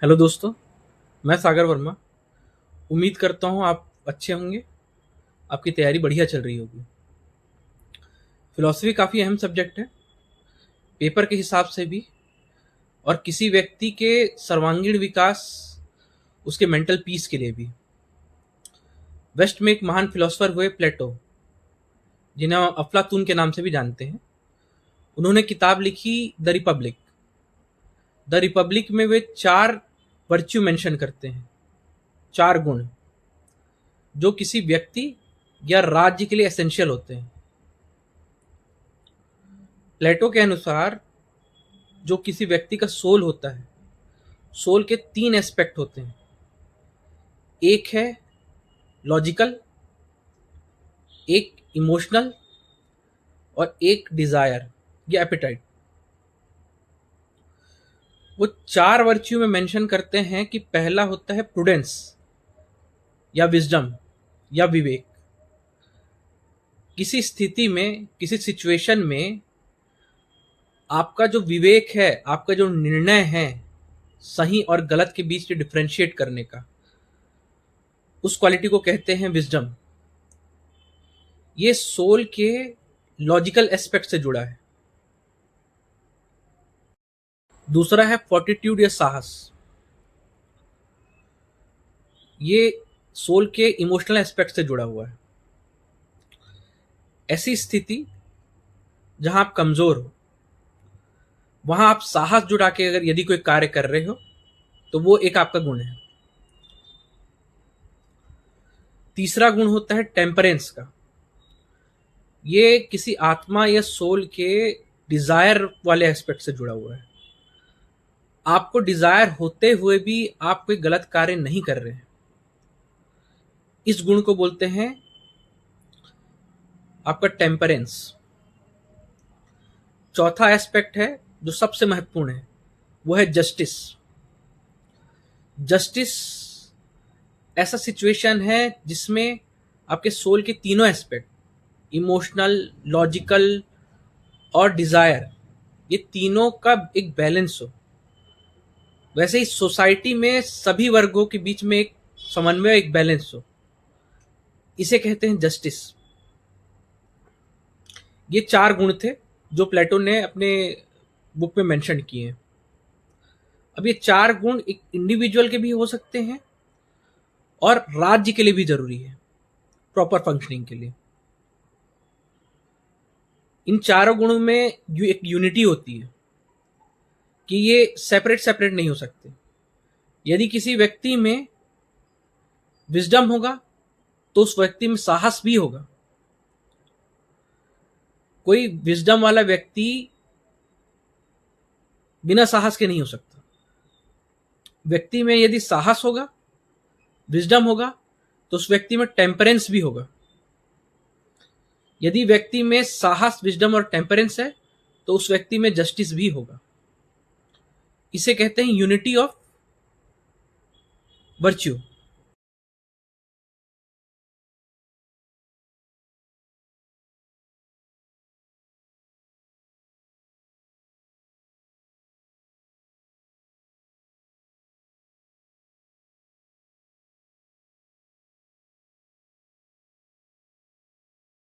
Hello दोस्तों। मैं सागर वर्मा। उम्मीद करता हूँ आप अच्छे होंगे। आपकी तैयारी बढ़िया चल रही होगी। फिलॉसफी काफ़ी अहम सब्जेक्ट है, पेपर के हिसाब से भी, और किसी व्यक्ति के सर्वांगीण विकास, उसके मेंटल पीस के लिए भी। वेस्ट में एक महान फिलोसोफर हुए प्लेटो, जिन्हें हम अफलातून के नाम से भी जानते हैं। उन्होंने किताब लिखी द रिपब्लिक। द रिपब्लिक में वे 4 वर्च्यू मेंशन करते हैं, 4 गुण जो किसी व्यक्ति या राज्य के लिए एसेंशियल होते हैं। प्लेटो के अनुसार जो किसी व्यक्ति का सोल होता है, सोल के 3 एस्पेक्ट होते हैं। एक है लॉजिकल, एक इमोशनल, और एक डिजायर या एपेटाइट। वो 4 वर्च्यू में मेंशन करते हैं कि पहला होता है प्रूडेंस या विजडम या विवेक। किसी स्थिति में, किसी सिचुएशन में आपका जो विवेक है, आपका जो निर्णय है सही और गलत के बीच डिफरेंशिएट करने का, उस क्वालिटी को कहते हैं विजडम। ये सोल के लॉजिकल एस्पेक्ट से जुड़ा है। दूसरा है फोर्टिट्यूड या साहस। ये सोल के इमोशनल एस्पेक्ट से जुड़ा हुआ है। ऐसी स्थिति जहां आप कमजोर हो, वहां आप साहस जुटा के अगर यदि कोई कार्य कर रहे हो तो वो एक आपका गुण है। तीसरा गुण होता है टेम्परेंस का। ये किसी आत्मा या सोल के डिजायर वाले एस्पेक्ट से जुड़ा हुआ है। आपको डिजायर होते हुए भी आप कोई गलत कार्य नहीं कर रहे हैं, इस गुण को बोलते हैं आपका टेम्परेंस। चौथा एस्पेक्ट है जो सबसे महत्वपूर्ण है, वो है जस्टिस। जस्टिस ऐसा सिचुएशन है जिसमें आपके सोल के तीनों एस्पेक्ट, इमोशनल, लॉजिकल और डिजायर, ये तीनों का एक बैलेंस हो। वैसे ही सोसाइटी में सभी वर्गों के बीच में एक समन्वय, एक बैलेंस हो, इसे कहते हैं जस्टिस। ये 4 गुण थे जो प्लेटो ने अपने बुक में मेंशन किए हैं। अब ये 4 गुण एक इंडिविजुअल के भी हो सकते हैं और राज्य के लिए भी जरूरी है, प्रॉपर फंक्शनिंग के लिए। इन चारों गुणों में एक यूनिटी होती है कि ये सेपरेट सेपरेट नहीं हो सकते। यदि किसी व्यक्ति में विजडम होगा तो उस व्यक्ति में साहस भी होगा। कोई विजडम वाला व्यक्ति बिना साहस के नहीं हो सकता। व्यक्ति में यदि साहस होगा, विजडम होगा, तो उस व्यक्ति में टेम्परेंस भी होगा। यदि व्यक्ति में साहस, विजडम और टेम्परेंस है तो उस व्यक्ति में जस्टिस भी होगा। इसे कहते हैं यूनिटी ऑफ वर्च्यू।